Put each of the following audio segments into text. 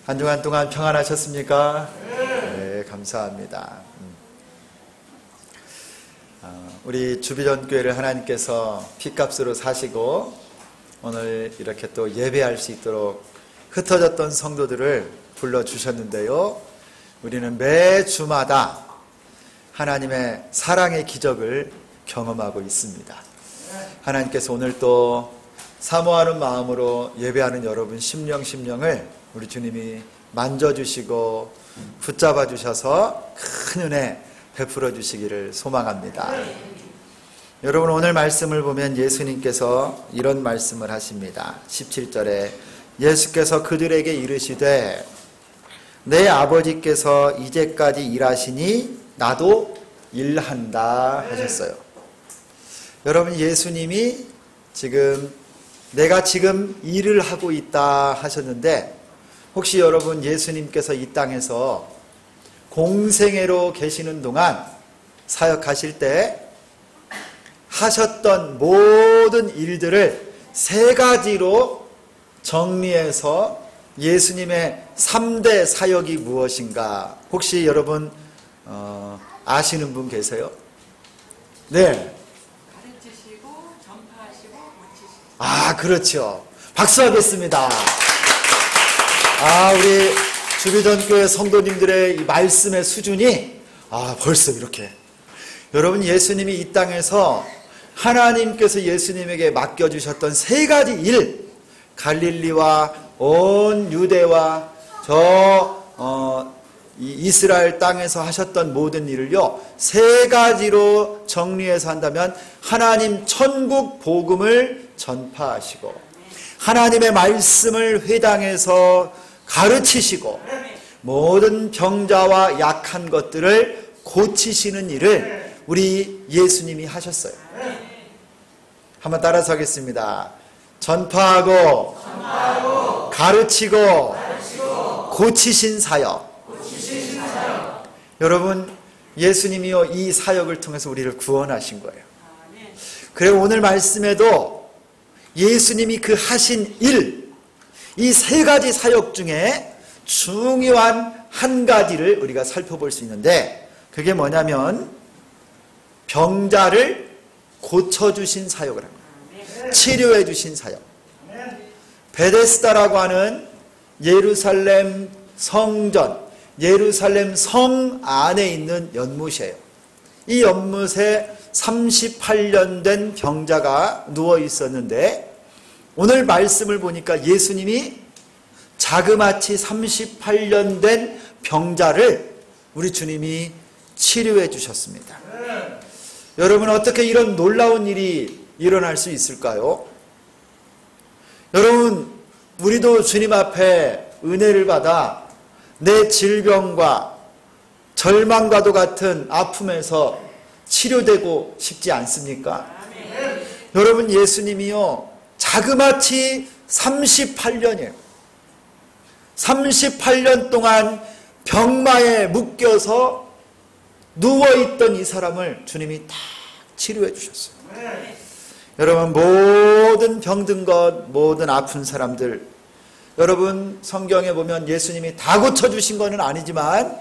한 주간 동안 평안하셨습니까? 네, 감사합니다. 우리 주비전교회를 하나님께서 핏값으로 사시고 오늘 이렇게 또 예배할 수 있도록 흩어졌던 성도들을 불러주셨는데요. 우리는 매 주마다 하나님의 사랑의 기적을 경험하고 있습니다. 하나님께서 오늘 또 사모하는 마음으로 예배하는 여러분 심령을 우리 주님이 만져주시고 붙잡아 주셔서 큰 은혜 베풀어 주시기를 소망합니다. 여러분, 오늘 말씀을 보면 예수님께서 이런 말씀을 하십니다. 17절에 예수께서 그들에게 이르시되 내 아버지께서 이제까지 일하시니 나도 일한다 하셨어요. 여러분, 예수님이 내가 지금 일을 하고 있다 하셨는데, 혹시 여러분 예수님께서 이 땅에서 공생애로 계시는 동안 사역하실 때 하셨던 모든 일들을 세 가지로 정리해서 예수님의 3대 사역이 무엇인가 혹시 여러분 아시는 분 계세요? 네. 가르치시고 전파하시고 고치시고. 아, 그렇죠. 박수하겠습니다. 우리 주비전교회 성도님들의 이 말씀의 수준이 벌써 이렇게. 여러분, 예수님이 이 땅에서 하나님께서 예수님에게 맡겨주셨던 세 가지 일, 갈릴리와 온 유대와 이스라엘 땅에서 하셨던 모든 일을요, 세 가지로 정리해서 한다면 하나님 천국 복음을 전파하시고 하나님의 말씀을 회당에서 가르치시고 모든 병자와 약한 것들을 고치시는 일을 우리 예수님이 하셨어요. 한번 따라서 하겠습니다. 전파하고 가르치고 고치신 사역. 여러분, 예수님이요 이 사역을 통해서 우리를 구원하신 거예요. 그리고 오늘 말씀에도 예수님이 그 하신 일, 이 세 가지 사역 중에 중요한 한 가지를 우리가 살펴볼 수 있는데, 그게 뭐냐면 병자를 고쳐주신 사역을 합니다. 치료해주신 사역. 베데스다라고 하는 예루살렘 성전, 예루살렘 성 안에 있는 연못이에요. 이 연못에 38년 된 병자가 누워 있었는데, 오늘 말씀을 보니까 예수님이 자그마치 38년 된 병자를 우리 주님이 치료해 주셨습니다. 여러분, 어떻게 이런 놀라운 일이 일어날 수 있을까요? 여러분, 우리도 주님 앞에 은혜를 받아 내 질병과 절망과도 같은 아픔에서 치료되고 싶지 않습니까? 여러분, 예수님이요 자그마치 38년이에요. 38년 동안 병마에 묶여서 누워있던 이 사람을 주님이 다 치료해 주셨어요. 여러분, 모든 병든 것, 모든 아픈 사람들, 여러분 성경에 보면 예수님이 다 고쳐주신 것은 아니지만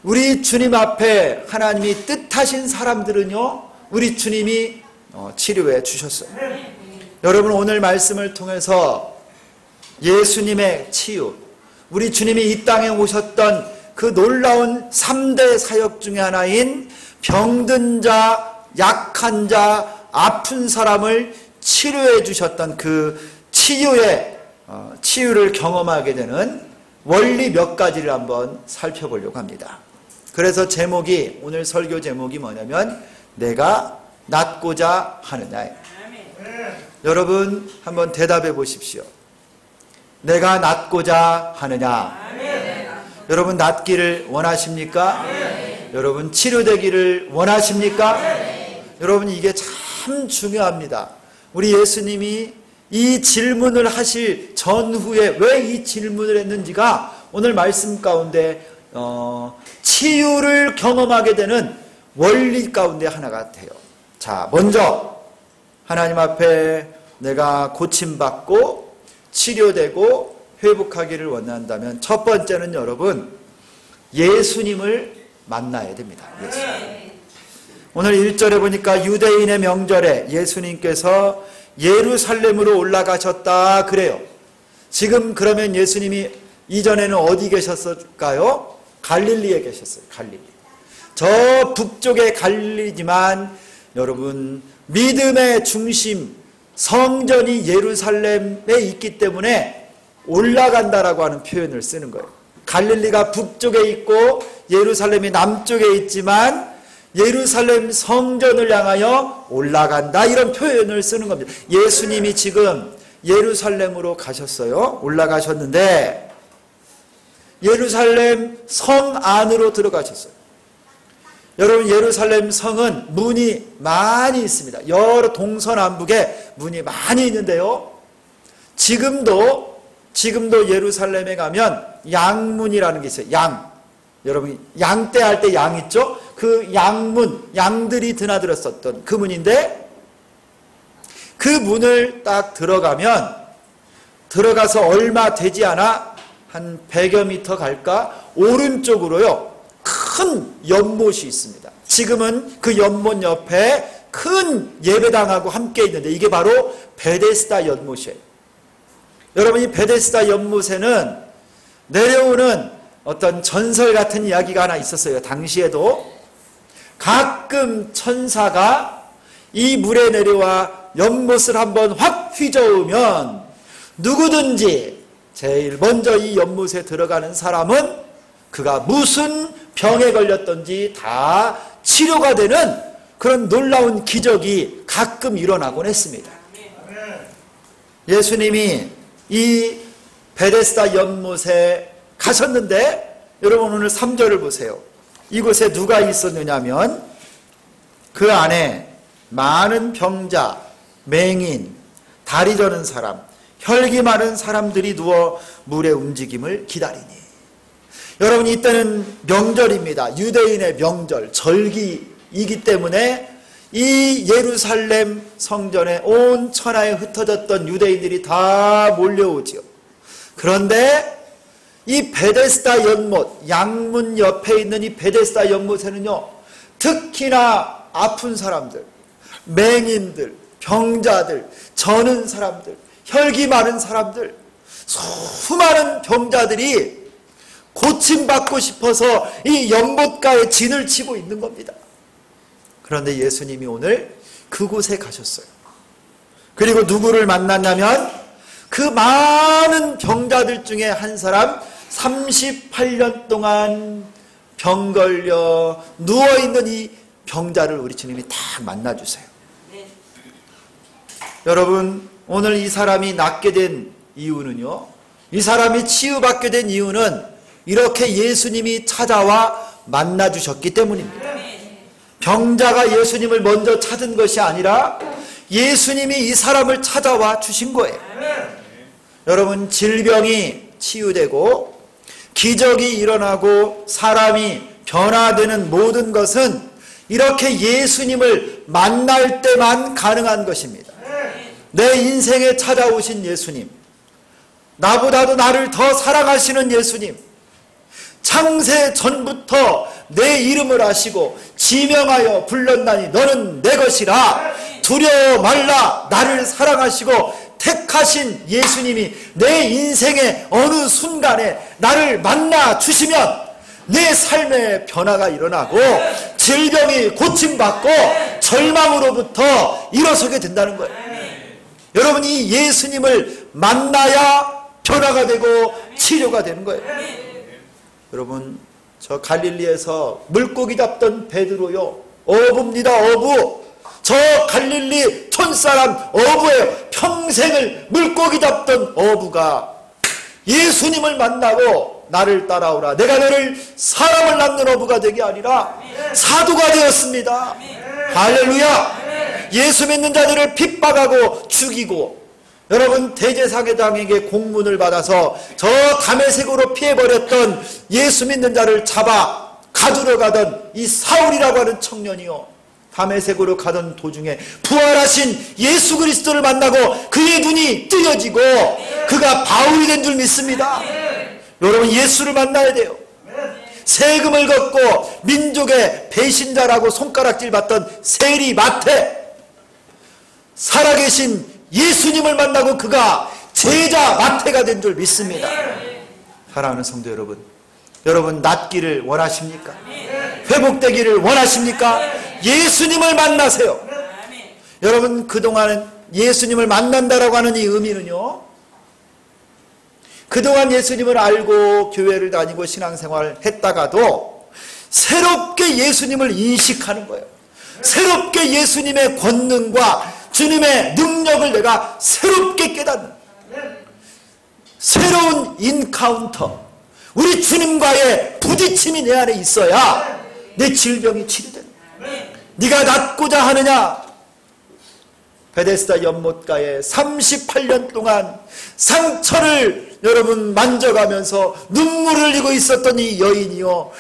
우리 주님 앞에 하나님이 뜻하신 사람들은요 우리 주님이 치료해 주셨어요. 여러분, 오늘 말씀을 통해서 예수님의 치유, 우리 주님이 이 땅에 오셨던 그 놀라운 3대 사역 중에 하나인 병든 자, 약한 자, 아픈 사람을 치료해 주셨던 그 치유를 경험하게 되는 원리 몇 가지를 한번 살펴보려고 합니다. 그래서 오늘 설교 제목이 뭐냐면 내가 낫고자 하느냐. 여러분, 한번 대답해 보십시오. 내가 낫고자 하느냐. 여러분, 낫기를 원하십니까? 여러분, 치료되기를 원하십니까? 여러분, 이게 참 중요합니다. 우리 예수님이 이 질문을 하실 전후에 왜 이 질문을 했는지가 오늘 말씀 가운데 치유를 경험하게 되는 원리 가운데 하나가 돼요. 자, 먼저 하나님 앞에 내가 고침받고 치료되고 회복하기를 원한다면 첫 번째는 여러분 예수님을 만나야 됩니다. 예수님. 오늘 1절에 보니까 유대인의 명절에 예수님께서 예루살렘으로 올라가셨다 그래요. 지금 그러면 예수님이 이전에는 어디 계셨을까요? 갈릴리에 계셨어요. 갈릴리. 저 북쪽의 갈릴리지만 여러분 믿음의 중심 성전이 예루살렘에 있기 때문에 올라간다라고 하는 표현을 쓰는 거예요. 갈릴리가 북쪽에 있고 예루살렘이 남쪽에 있지만 예루살렘 성전을 향하여 올라간다 이런 표현을 쓰는 겁니다. 예수님이 지금 예루살렘으로 가셨어요. 올라가셨는데 예루살렘 성 안으로 들어가셨어요. 여러분 예루살렘 성은 문이 많이 있습니다. 여러 동서남북에 문이 많이 있는데요. 지금도 예루살렘에 가면 양문이라는 게 있어요. 양. 여러분 양떼 할 때 양 있죠? 그 양문, 양들이 드나들었었던 그 문인데 그 문을 딱 들어가서 얼마 되지 않아 한 100여 미터 갈까 오른쪽으로요 큰 연못이 있습니다. 지금은 그 연못 옆에 큰 예배당하고 함께 있는데 이게 바로 베데스다 연못이에요. 여러분 이 베데스다 연못에는 내려오는 어떤 전설 같은 이야기가 하나 있었어요. 당시에도 가끔 천사가 이 물에 내려와 연못을 한번 확 휘저으면 누구든지 제일 먼저 이 연못에 들어가는 사람은 그가 무슨 병에 걸렸던지 다 치료가 되는 그런 놀라운 기적이 가끔 일어나곤 했습니다. 예수님이 이 베데스다 연못에 가셨는데 여러분 오늘 3절을 보세요. 이곳에 누가 있었느냐면 그 안에 많은 병자, 맹인, 다리 저는 사람, 혈기 마른 사람들이 누워 물의 움직임을 기다리니. 여러분 이때는 명절입니다. 유대인의 명절, 절기이기 때문에 이 예루살렘 성전에 온 천하에 흩어졌던 유대인들이 다 몰려오지요. 그런데 이 베데스다 연못, 양문 옆에 있는 이 베데스다 연못에는요 특히나 아픈 사람들, 맹인들, 병자들, 저는 사람들, 혈기 많은 사람들, 수많은 병자들이 고침받고 싶어서 이 연못가에 진을 치고 있는 겁니다. 그런데 예수님이 오늘 그곳에 가셨어요. 그리고 누구를 만났냐면 그 많은 병자들 중에 한 사람 38년 동안 병 걸려 누워있는 이 병자를 우리 주님이 딱 만나주세요. 네. 여러분 오늘 이 사람이 낫게 된 이유는요, 이 사람이 치유받게 된 이유는 이렇게 예수님이 찾아와 만나주셨기 때문입니다. 병자가 예수님을 먼저 찾은 것이 아니라 예수님이 이 사람을 찾아와 주신 거예요. 여러분 질병이 치유되고 기적이 일어나고 사람이 변화되는 모든 것은 이렇게 예수님을 만날 때만 가능한 것입니다. 내 인생에 찾아오신 예수님, 나보다도 나를 더 사랑하시는 예수님, 창세 전부터 내 이름을 아시고 지명하여 불렀나니 너는 내 것이라 두려워 말라 나를 사랑하시고 택하신 예수님이 내 인생의 어느 순간에 나를 만나 주시면 내 삶의 변화가 일어나고 질병이 고침받고 절망으로부터 일어서게 된다는 거예요. 여러분이 예수님을 만나야 변화가 되고 치료가 되는 거예요. 여러분 저 갈릴리에서 물고기 잡던 베드로요 어부입니다. 어부. 저 갈릴리 촌사람 어부예요. 평생을 물고기 잡던 어부가 예수님을 만나고 나를 따라오라 내가 너를 사람을 낳는 어부가 되게 아니라 사도가 되었습니다. 할렐루야. 예수 믿는 자들을 핍박하고 죽이고 여러분 대제사장에게 공문을 받아서 저 다메섹으로 피해버렸던 예수 믿는 자를 잡아 가두러 가던 이 사울이라고 하는 청년이요 다메섹으로 가던 도중에 부활하신 예수 그리스도를 만나고 그의 눈이 뜨여지고 그가 바울이 된 줄 믿습니다. 여러분, 예수를 만나야 돼요. 세금을 걷고 민족의 배신자라고 손가락질 받던 세리 마태, 살아계신 예수님을 만나고 그가 제자 마태가 된 줄 믿습니다. 사랑하는 성도 여러분, 여러분 낫기를 원하십니까? 회복되기를 원하십니까? 예수님을 만나세요. 여러분, 그동안 예수님을 만난다라고 하는 이 의미는요, 그동안 예수님을 알고 교회를 다니고 신앙생활을 했다가도 새롭게 예수님을 인식하는 거예요. 새롭게 예수님의 권능과 주님의 능력을 내가 새롭게 깨닫는 새로운 인카운터, 우리 주님과의 부딪힘이 내 안에 있어야 내 질병이 치료된다. 네가 낫고자 하느냐? 베데스다 연못가에 38년 동안 상처를 여러분 만져가면서 눈물을 흘리고 있었던 이 여인이요,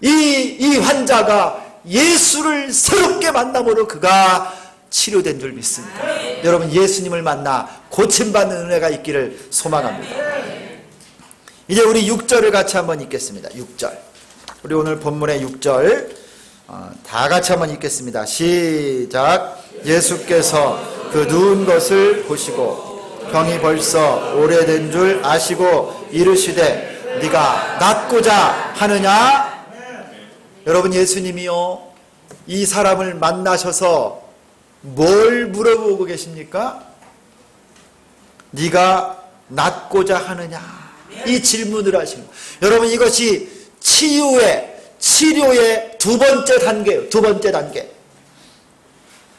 이 환자가 예수를 새롭게 만남으로 그가 치료된 줄 믿습니다. 여러분, 예수님을 만나 고침받는 은혜가 있기를 소망합니다. 이제 우리 6절을 같이 한번 읽겠습니다. 6절, 우리 오늘 본문의 6절 다 같이 한번 읽겠습니다. 시작. 예수께서 그 누운 것을 보시고 병이 벌써 오래된 줄 아시고 이르시되 네가 낫고자 하느냐? 여러분, 예수님이요, 이 사람을 만나셔서 뭘 물어보고 계십니까? 네가 낫고자 하느냐? 이 질문을 하시는 거예요. 여러분, 이것이 치료의 두 번째 단계예요. 두 번째 단계.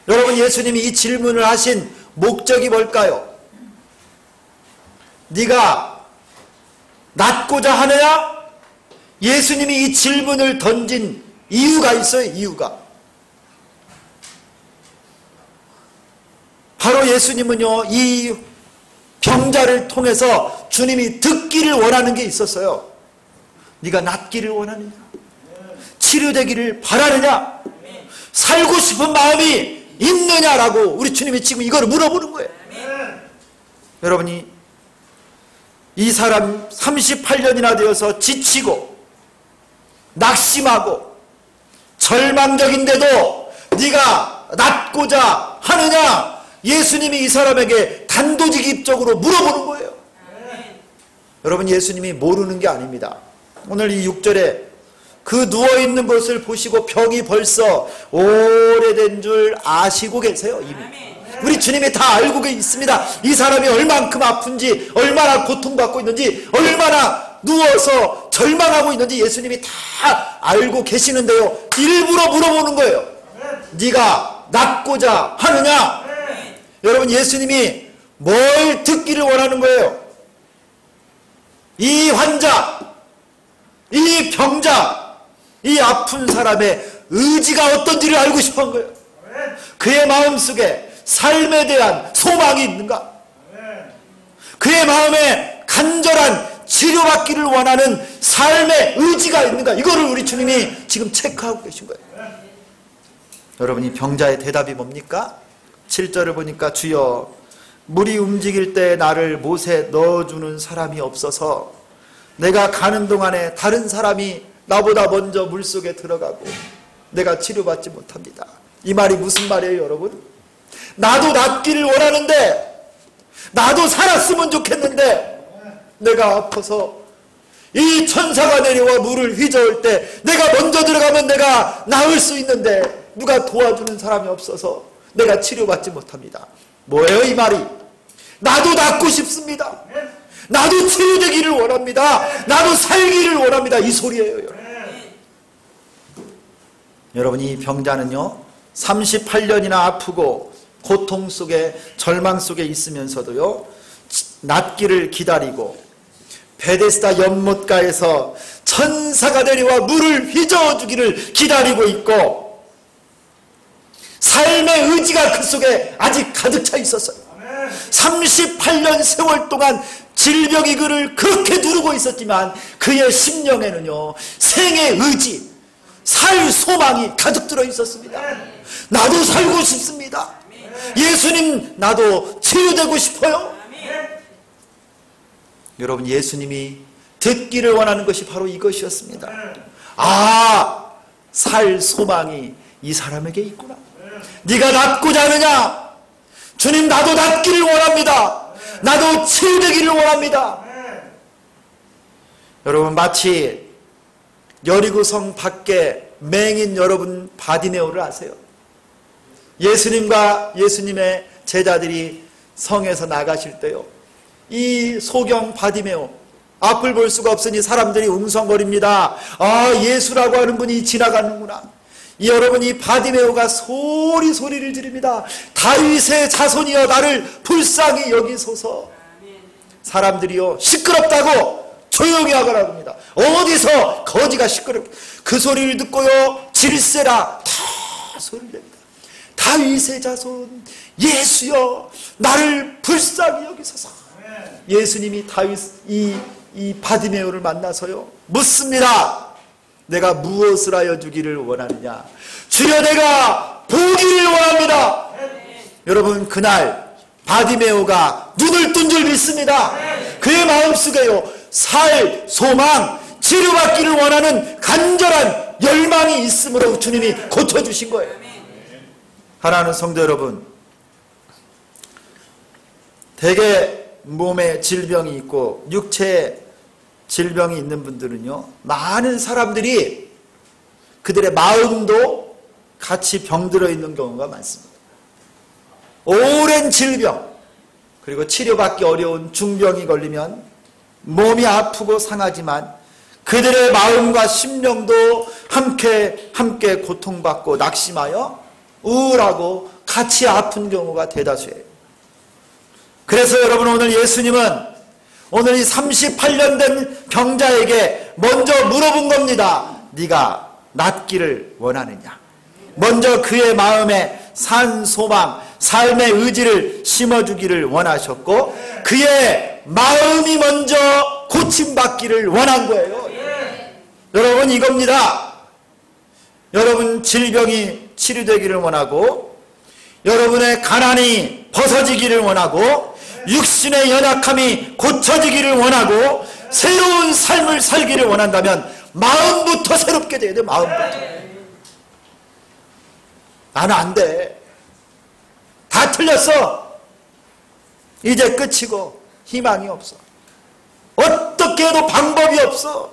여러분, 예수님이 이 질문을 하신 목적이 뭘까요? 네가 낫고자 하느냐? 예수님이 이 질문을 던진 이유가 있어요. 이유가. 바로 예수님은요, 이 병자를 통해서 주님이 듣기를 원하는 게 있었어요. 네가 낫기를 원하느냐? 치료되기를 바라느냐? 살고 싶은 마음이 있느냐라고 우리 주님이 지금 이걸 물어보는 거예요. 여러분이 이 사람 38년이나 되어서 지치고 낙심하고 절망적인데도 네가 낫고자 하느냐? 예수님이 이 사람에게 단도직입적으로 물어보는 거예요. 여러분, 예수님이 모르는 게 아닙니다. 오늘 이 6절에 그 누워있는 것을 보시고 병이 벌써 오래된 줄 아시고 계세요. 이미 우리 주님이 다 알고 있습니다. 이 사람이 얼만큼 아픈지, 얼마나 고통받고 있는지, 얼마나 누워서 절망하고 있는지 예수님이 다 알고 계시는데요, 일부러 물어보는 거예요. 네가 낫고자 하느냐? 여러분, 예수님이 뭘 듣기를 원하는 거예요? 이 환자, 이 병자, 이 아픈 사람의 의지가 어떤지를 알고 싶어 한 거예요. 그의 마음속에 삶에 대한 소망이 있는가? 그의 마음에 간절한 치료받기를 원하는 삶의 의지가 있는가? 이거를 우리 주님이 지금 체크하고 계신 거예요. 여러분, 이 병자의 대답이 뭡니까? 7절을 보니까 주여, 물이 움직일 때 나를 못에 넣어주는 사람이 없어서 내가 가는 동안에 다른 사람이 나보다 먼저 물속에 들어가고 내가 치료받지 못합니다. 이 말이 무슨 말이에요, 여러분? 나도 낫기를 원하는데, 나도 살았으면 좋겠는데, 내가 아파서 이 천사가 내려와 물을 휘저을 때 내가 먼저 들어가면 내가 나을 수 있는데 누가 도와주는 사람이 없어서 내가 치료받지 못합니다. 뭐예요, 이 말이? 나도 낫고 싶습니다. 나도 치유되기를 원합니다. 나도 살기를 원합니다. 이 소리예요. 여러분, 이 병자는요 38년이나 아프고 고통 속에 절망 속에 있으면서도요 낫기를 기다리고 베데스다 연못가에서 천사가 내려와 물을 휘저어주기를 기다리고 있고, 삶의 의지가 그 속에 아직 가득 차 있었어요. 38년 세월 동안 질병이 그를 그렇게 누르고 있었지만 그의 심령에는요 생의 의지, 살 소망이 가득 들어 있었습니다. 나도 살고 싶습니다. 예수님, 나도 치유되고 싶어요. 여러분, 예수님이 듣기를 원하는 것이 바로 이것이었습니다. 아, 살 소망이 이 사람에게 있구나. 네가 낫고자 하느냐? 주님, 나도 낫기를 원합니다. 나도 치유되기를 원합니다. 여러분, 마치 여리고성 밖에 맹인 여러분 바디메오를 아세요? 예수님과 예수님의 제자들이 성에서 나가실 때요, 이 소경 바디메오, 앞을 볼 수가 없으니 사람들이 웅성거립니다. 아, 예수라고 하는 분이 지나가는구나. 여러분, 이 바디메오가 소리를 지릅니다. 다윗의 자손이여, 나를 불쌍히 여기소서. 사람들이요, 시끄럽다고 조용히 하거라 합니다. 어디서 거지가 시끄럽게. 그 소리를 듣고요, 질세라 다 소리를 냅니다. 다윗의 자손 예수여, 나를 불쌍히 여기소서. 예수님이 이 바디메오를 만나서요, 묻습니다. 내가 무엇을 하여 주기를 원하느냐? 주여, 내가 보기를 원합니다. 여러분, 그날 바디메오가 눈을 뜬 줄 믿습니다. 그의 마음속에요, 살, 소망, 치료받기를 원하는 간절한 열망이 있으므로 주님이 고쳐주신 거예요. 사랑하는 성도 여러분, 대개 몸에 질병이 있고 육체에 질병이 있는 분들은요, 많은 사람들이 그들의 마음도 같이 병들어 있는 경우가 많습니다. 오랜 질병, 그리고 치료받기 어려운 중병이 걸리면 몸이 아프고 상하지만 그들의 마음과 심령도 함께 고통받고 낙심하여 우울하고 같이 아픈 경우가 대다수예요. 그래서 여러분, 오늘 예수님은 오늘 이 38년 된 병자에게 먼저 물어본 겁니다. 네가 낫기를 원하느냐? 먼저 그의 마음에 산 소망, 삶의 의지를 심어주기를 원하셨고, 그의 마음이 먼저 고침받기를 원한 거예요. 여러분, 이겁니다. 여러분, 질병이 치료되기를 원하고, 여러분의 가난이 벗어지기를 원하고, 육신의 연약함이 고쳐지기를 원하고, 새로운 삶을 살기를 원한다면 마음부터 새롭게 돼야 돼. 마음부터. 나는 안 돼, 다 틀렸어, 이제 끝이고 희망이 없어, 어떻게 해도 방법이 없어.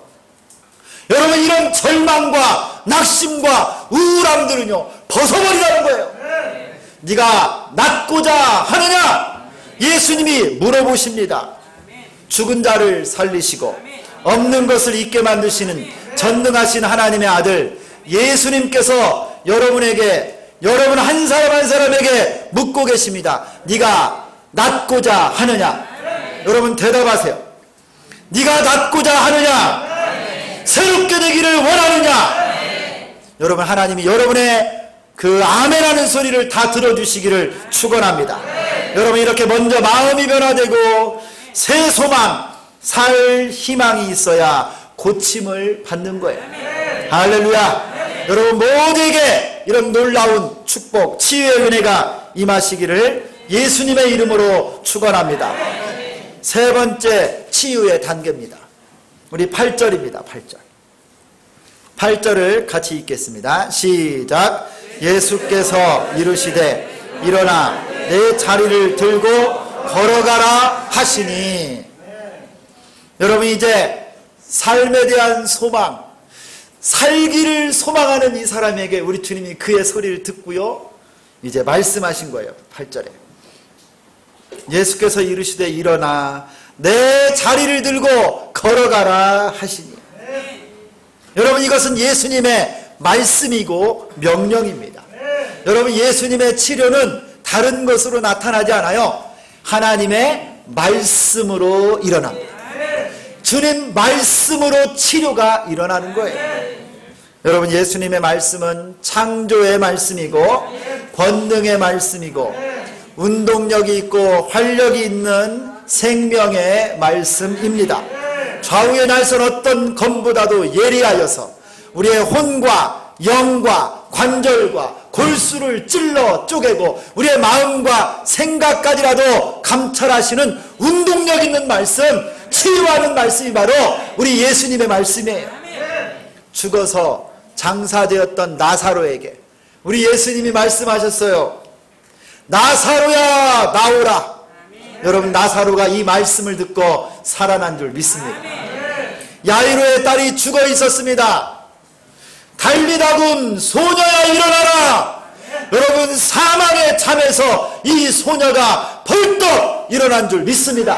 여러분, 이런 절망과 낙심과 우울함들은요, 벗어버리라는 거예요. 네가 낫고자 하느냐? 예수님이 물어보십니다. 죽은 자를 살리시고 없는 것을 있게 만드시는 전능하신 하나님의 아들 예수님께서 여러분 한 사람 한 사람에게 묻고 계십니다. 네가 낫고자 하느냐? 여러분, 대답하세요. 네가 낫고자 하느냐? 새롭게 되기를 원하느냐? 여러분, 하나님이 여러분의 그 아멘하는 소리를 다 들어주시기를 축원합니다. 여러분, 이렇게 먼저 마음이 변화되고 새 소망, 살 희망이 있어야 고침을 받는 거예요. 할렐루야. 여러분, 모두에게 이런 놀라운 축복, 치유의 은혜가 임하시기를 예수님의 이름으로 축원합니다. 세 번째 치유의 단계입니다. 우리 8절입니다. 8절을 같이 읽겠습니다. 시작. 예수께서 이르시되 일어나 내 자리를 들고 걸어가라 하시니. 여러분, 이제 삶에 대한 소망, 살기를 소망하는 이 사람에게 우리 주님이 그의 소리를 듣고요, 이제 말씀하신 거예요. 8절에 예수께서 이르시되 일어나 내 자리를 들고 걸어가라 하시니. 여러분, 이것은 예수님의 말씀이고 명령입니다. 여러분, 예수님의 치료는 다른 것으로 나타나지 않아요. 하나님의 말씀으로 일어납니다. 주님 말씀으로 치료가 일어나는 거예요. 여러분, 예수님의 말씀은 창조의 말씀이고 권능의 말씀이고 운동력이 있고 활력이 있는 생명의 말씀입니다. 좌우의 날선 어떤 검보다도 예리하여서 우리의 혼과 영과 관절과 골수를 찔러 쪼개고 우리의 마음과 생각까지라도 감찰하시는 운동력 있는 말씀, 치유하는 말씀이 바로 우리 예수님의 말씀이에요. 죽어서 장사되었던 나사로에게 우리 예수님이 말씀하셨어요. 나사로야 나오라. 여러분, 나사로가 이 말씀을 듣고 살아난 줄 믿습니다. 야이로의 딸이 죽어 있었습니다. 달리다군 소녀야 일어나라. 여러분, 사망의 잠에서 이 소녀가 벌떡 일어난 줄 믿습니다.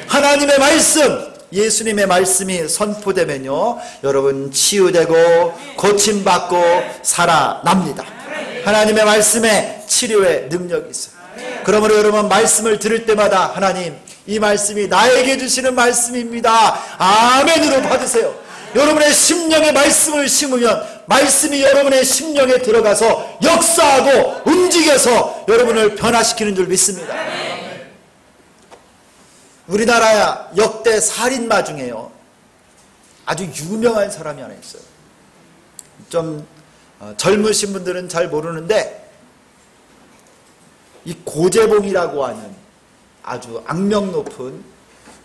하나님의 말씀, 예수님의 말씀이 선포되면요, 여러분 치유되고 고침받고 살아납니다. 하나님의 말씀에 치료의 능력이 있어요. 그러므로 여러분, 말씀을 들을 때마다 하나님, 이 말씀이 나에게 주시는 말씀입니다, 아멘으로 받으세요. 여러분의 심령에 말씀을 심으면 말씀이 여러분의 심령에 들어가서 역사하고 움직여서 여러분을 변화시키는 줄 믿습니다. 우리나라 역대 살인마 중에요, 아주 유명한 사람이 하나 있어요. 좀 젊으신 분들은 잘 모르는데, 이 고재봉이라고 하는 아주 악명 높은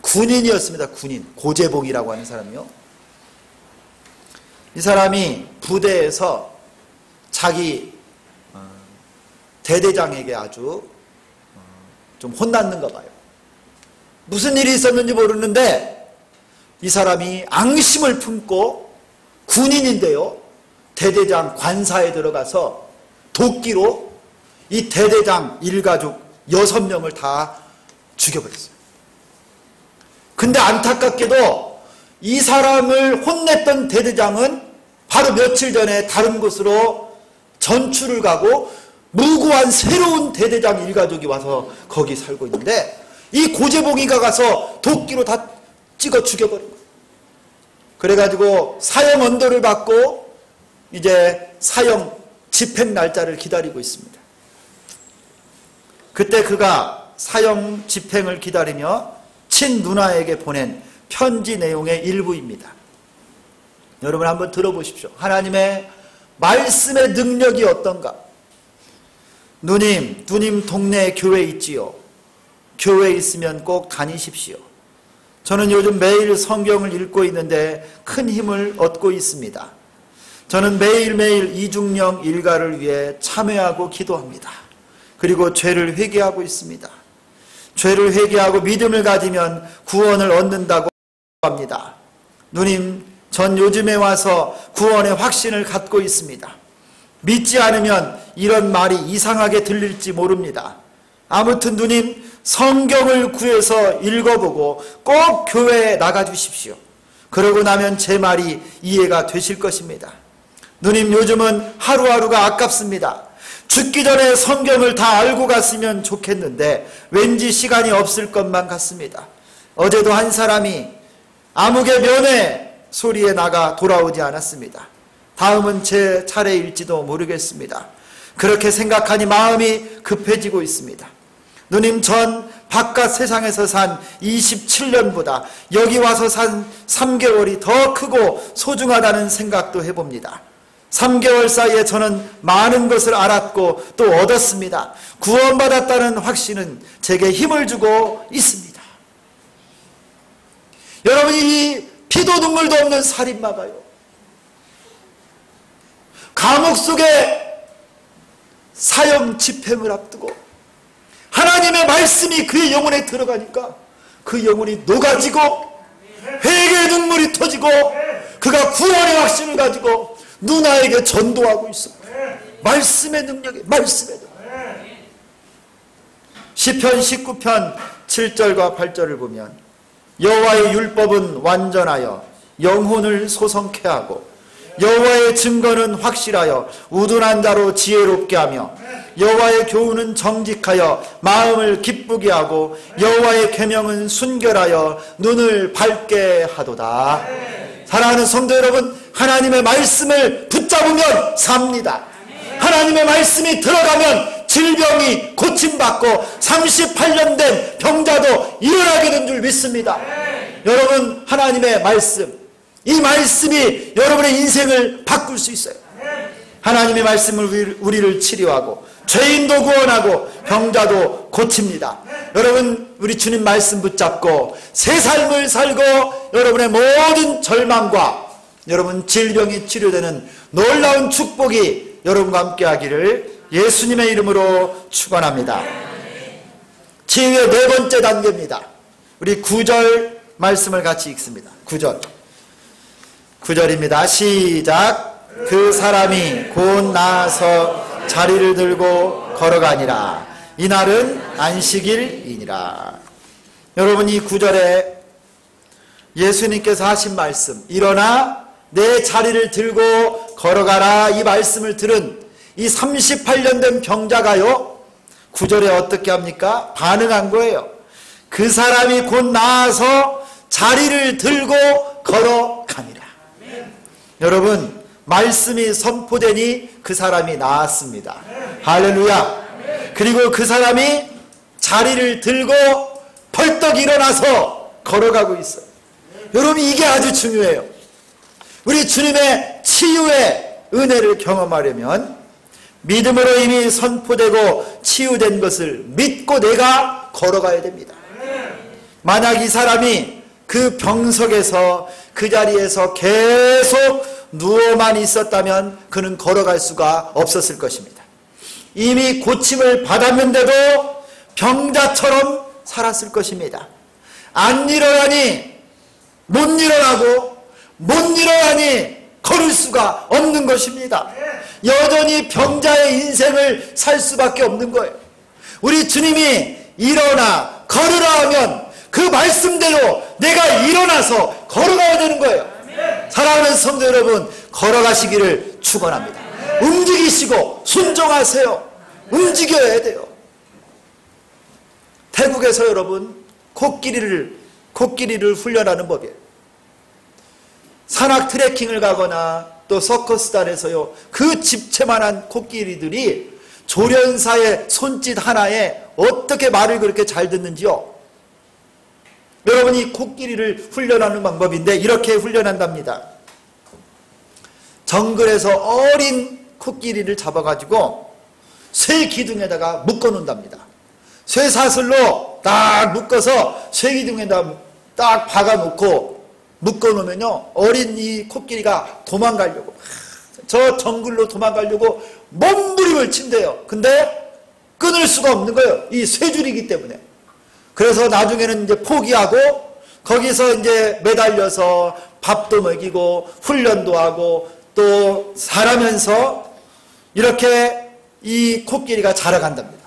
군인이었습니다. 군인, 고재봉이라고 하는 사람이요. 이 사람이 부대에서 자기 대대장에게 아주 좀 혼났는가 봐요. 무슨 일이 있었는지 모르는데 이 사람이 앙심을 품고, 군인인데요, 대대장 관사에 들어가서 도끼로 이 대대장 일가족 6명을 다 죽여버렸어요. 근데 안타깝게도 이 사람을 혼냈던 대대장은 바로 며칠 전에 다른 곳으로 전출을 가고 무고한 새로운 대대장 일가족이 와서 거기 살고 있는데, 이 고재봉이가 가서 도끼로 다 찍어 죽여버린 거예요. 그래가지고 사형 언도를 받고 이제 사형 집행 날짜를 기다리고 있습니다. 그때 그가 사형 집행을 기다리며 친누나에게 보낸 편지 내용의 일부입니다. 여러분 한번 들어보십시오. 하나님의 말씀의 능력이 어떤가? 누님 동네에 교회 있지요. 교회에 있으면 꼭 다니십시오. 저는 요즘 매일 성경을 읽고 있는데 큰 힘을 얻고 있습니다. 저는 매일매일 이중령 일가를 위해 참회하고 기도합니다. 그리고 죄를 회개하고 있습니다. 죄를 회개하고 믿음을 가지면 구원을 얻는다고 합니다. 누님, 전 요즘에 와서 구원의 확신을 갖고 있습니다. 믿지 않으면 이런 말이 이상하게 들릴지 모릅니다. 아무튼 누님, 성경을 구해서 읽어보고 꼭 교회에 나가주십시오. 그러고 나면 제 말이 이해가 되실 것입니다. 누님, 요즘은 하루하루가 아깝습니다. 죽기 전에 성경을 다 알고 갔으면 좋겠는데 왠지 시간이 없을 것만 같습니다. 어제도 한 사람이 암흑의 면회 소리에 나가 돌아오지 않았습니다. 다음은 제 차례일지도 모르겠습니다. 그렇게 생각하니 마음이 급해지고 있습니다. 누님, 전 바깥 세상에서 산 27년보다 여기 와서 산 3개월이 더 크고 소중하다는 생각도 해봅니다. 3개월 사이에 저는 많은 것을 알았고 또 얻었습니다. 구원받았다는 확신은 제게 힘을 주고 있습니다. 여러분, 이 피도 눈물도 없는 살인마가요, 감옥 속에 사형 집행을 앞두고 하나님의 말씀이 그의 영혼에 들어가니까 그 영혼이 녹아지고 회개의 눈물이 터지고 그가 구원의 확신을 가지고 누나에게 전도하고 있습니다. 말씀의 능력이, 말씀의 능력. 시편 19편 7절과 8절을 보면 여호와의 율법은 완전하여 영혼을 소성케 하고 여호와의 증거는 확실하여 우둔한 자로 지혜롭게 하며 여호와의 교훈은 정직하여 마음을 기쁘게 하고 여호와의 계명은 순결하여 눈을 밝게 하도다. 사랑하는 성도 여러분, 하나님의 말씀을 붙잡으면 삽니다. 하나님의 말씀이 들어가면 질병이 고침받고 38년 된 병자도 일어나게 된 줄 믿습니다. 여러분, 하나님의 말씀, 이 말씀이 여러분의 인생을 바꿀 수 있어요. 하나님의 말씀을 우리를 치료하고 죄인도 구원하고 병자도 고칩니다. 여러분, 우리 주님 말씀 붙잡고 새 삶을 살고 여러분의 모든 절망과 여러분 질병이 치료되는 놀라운 축복이 여러분과 함께 하기를 예수님의 이름으로 축원합니다. 치유의 네 번째 단계입니다. 우리 9절 말씀을 같이 읽습니다. 9절입니다. 시작. 그 사람이 곧 나아서 자리를 들고 걸어가니라. 이날은 안식일이니라. 여러분, 이 9절에 예수님께서 하신 말씀, 일어나 내 자리를 들고 걸어가라, 이 말씀을 들은 이 38년 된 병자가요, 9절에 어떻게 합니까? 반응한 거예요. 그 사람이 곧 나아서 자리를 들고 걸어가니라. 여러분, 말씀이 선포되니 그 사람이 나았습니다. 할렐루야. 그리고 그 사람이 자리를 들고 벌떡 일어나서 걸어가고 있어요. 여러분, 이게 아주 중요해요. 우리 주님의 치유의 은혜를 경험하려면 믿음으로 이미 선포되고 치유된 것을 믿고 내가 걸어가야 됩니다. 만약 이 사람이 그 병석에서 그 자리에서 계속 누워만 있었다면 그는 걸어갈 수가 없었을 것입니다. 이미 고침을 받았는데도 병자처럼 살았을 것입니다. 안 일어나니 못 일어나고 못 일어나니 걸을 수가 없는 것입니다. 여전히 병자의 인생을 살 수밖에 없는 거예요. 우리 주님이 일어나 걸으라 하면 그 말씀대로 내가 일어나서 걸어가야 되는 거예요. 사랑하는 성도 여러분, 걸어가시기를 축원합니다. 움직이시고 순종하세요. 움직여야 돼요. 태국에서 여러분 코끼리를 훈련하는 법이에요. 산악 트레킹을 가거나 또 서커스단에서요, 그 집채만한 코끼리들이 조련사의 손짓 하나에 어떻게 말을 그렇게 잘 듣는지요. 여러분이 코끼리를 훈련하는 방법인데 이렇게 훈련한답니다. 정글에서 어린 코끼리를 잡아가지고 쇠 기둥에다가 묶어 놓는답니다. 쇠사슬로 딱 묶어서 쇠 기둥에다 딱 박아 놓고 묶어 놓으면요, 어린 이 코끼리가 도망가려고, 저 정글로 도망가려고 몸부림을 친대요. 근데 끊을 수가 없는 거예요. 이 쇠줄이기 때문에. 그래서 나중에는 이제 포기하고 거기서 이제 매달려서 밥도 먹이고 훈련도 하고 또 살아면서 이렇게 이 코끼리가 자라간답니다.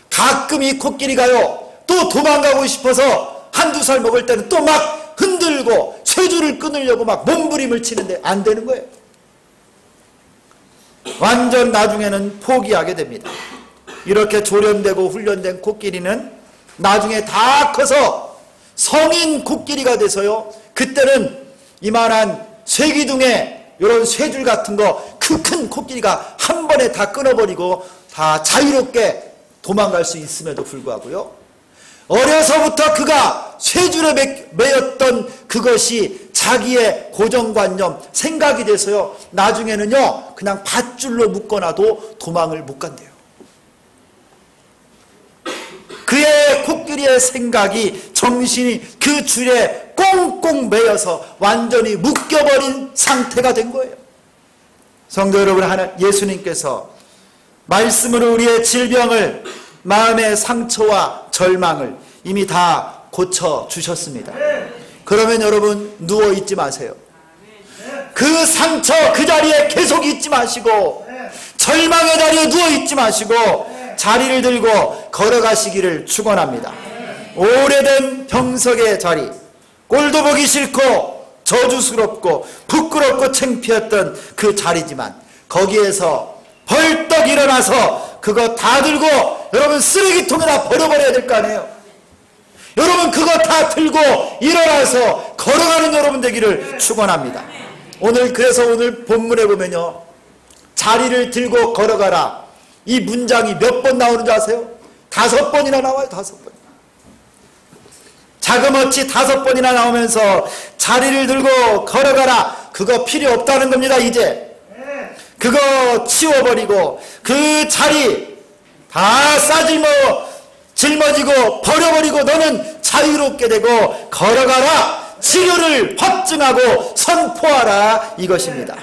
가끔 이 코끼리가요, 또 도망가고 싶어서 한두 살 먹을 때는 또 막 흔들고 쇠줄을 끊으려고 막 몸부림을 치는데 안 되는 거예요. 완전 나중에는 포기하게 됩니다. 이렇게 조련되고 훈련된 코끼리는 나중에 다 커서 성인 코끼리가 돼서요, 그때는 이만한 쇠기둥에 이런 쇠줄 같은 거 그 큰 코끼리가 한 번에 다 끊어버리고 다 자유롭게 도망갈 수 있음에도 불구하고요, 어려서부터 그가 쇠줄에 매였던 그것이 자기의 고정관념, 생각이 돼서요, 나중에는요 그냥 밧줄로 묶어놔도 도망을 못 간대요. 그의 코끼리의 생각이, 정신이 그 줄에 꽁꽁 매여서 완전히 묶여버린 상태가 된 거예요. 성도 여러분, 예수님께서 말씀으로 우리의 질병을, 마음의 상처와 절망을 이미 다 고쳐주셨습니다. 그러면 여러분 누워있지 마세요. 그 상처 그 자리에 계속 있지 마시고, 절망의 자리에 누워있지 마시고 자리를 들고 걸어가시기를 축원합니다. 오래된 병석의 자리, 꼴도 보기 싫고 저주스럽고 부끄럽고 창피했던 그 자리지만 거기에서 벌떡 일어나서 그거 다 들고 여러분 쓰레기통에다 버려버려야 될 거 아니에요. 여러분 그거 다 들고 일어나서 걸어가는 여러분 되기를 축원합니다. 그래서 오늘 본문에 보면요, 자리를 들고 걸어가라, 이 문장이 몇 번 나오는지 아세요? 5번이나 나와요. 5번. 자그마치 5번이나 나오면서 자리를 들고 걸어가라, 그거 필요 없다는 겁니다. 이제 그거 치워버리고 그 자리 다 жил머지고 버려버리고 너는 자유롭게 되고 걸어가라. 치료를 확증하고 선포하라. 이것입니다.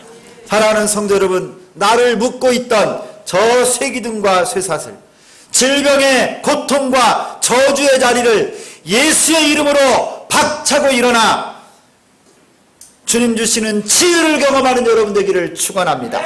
사랑하는 성도 여러분, 나를 묶고 있던 저 쇠기둥과 쇠사슬, 질병의 고통과 저주의 자리를 예수의 이름으로 박차고 일어나 주님 주시는 치유를 경험하는 여러분 되기를 축원합니다.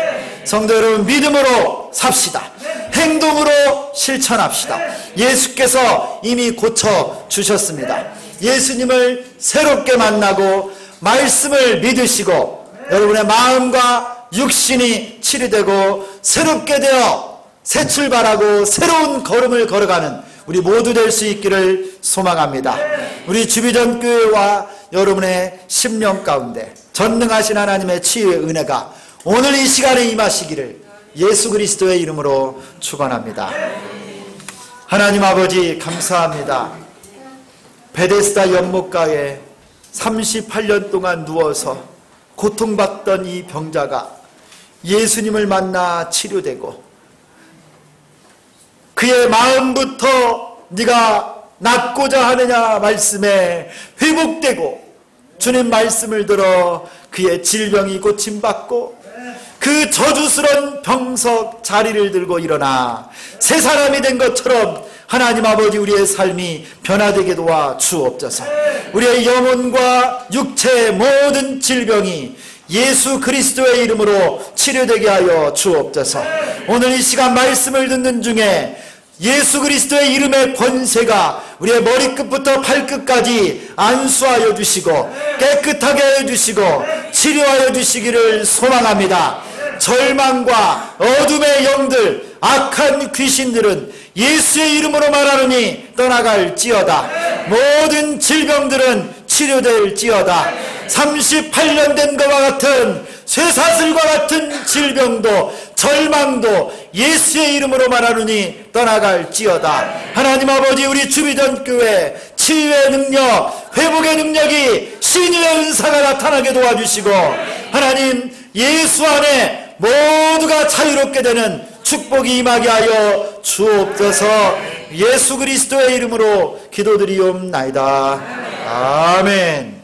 성도 여러분, 믿음으로 삽시다. 행동으로 실천합시다. 예수께서 이미 고쳐 주셨습니다. 예수님을 새롭게 만나고 말씀을 믿으시고 여러분의 마음과 육신이 치료되고 새롭게 되어 새 출발하고 새로운 걸음을 걸어가는 우리 모두 될 수 있기를 소망합니다. 우리 주비전 교회와 여러분의 심령 가운데 전능하신 하나님의 치유의 은혜가 오늘 이 시간에 임하시기를 예수 그리스도의 이름으로 축원합니다. 하나님 아버지 감사합니다. 베데스다 연못가에 38년 동안 누워서 고통받던 이 병자가 예수님을 만나 치료되고 그의 마음부터 네가 낫고자 하느냐 말씀에 회복되고 주님 말씀을 들어 그의 질병이 고침받고 그 저주스러운 병석 자리를 들고 일어나 새 사람이 된 것처럼 하나님 아버지 우리의 삶이 변화되게 도와 주옵소서. 우리의 영혼과 육체의 모든 질병이 예수 그리스도의 이름으로 치료되게 하여 주옵소서. 오늘 이 시간 말씀을 듣는 중에 예수 그리스도의 이름의 권세가 우리의 머리끝부터 발끝까지 안수하여 주시고 깨끗하게 하여 주시고 치료하여 주시기를 소망합니다. 절망과 어둠의 영들, 악한 귀신들은 예수의 이름으로 말하노니 떠나갈지어다. 모든 질병들은 치료될지어다. 38년 된 것과 같은 쇠사슬과 같은 질병도 절망도 예수의 이름으로 말하노니 떠나갈지어다. 하나님 아버지 우리 주비전 교회 치유의 능력, 회복의 능력이 신유의 은사가 나타나게 도와주시고 하나님 예수 안에 모두가 자유롭게 되는 축복이 임하게 하여 주옵소서. 예수 그리스도의 이름으로 기도드리옵나이다. 아멘.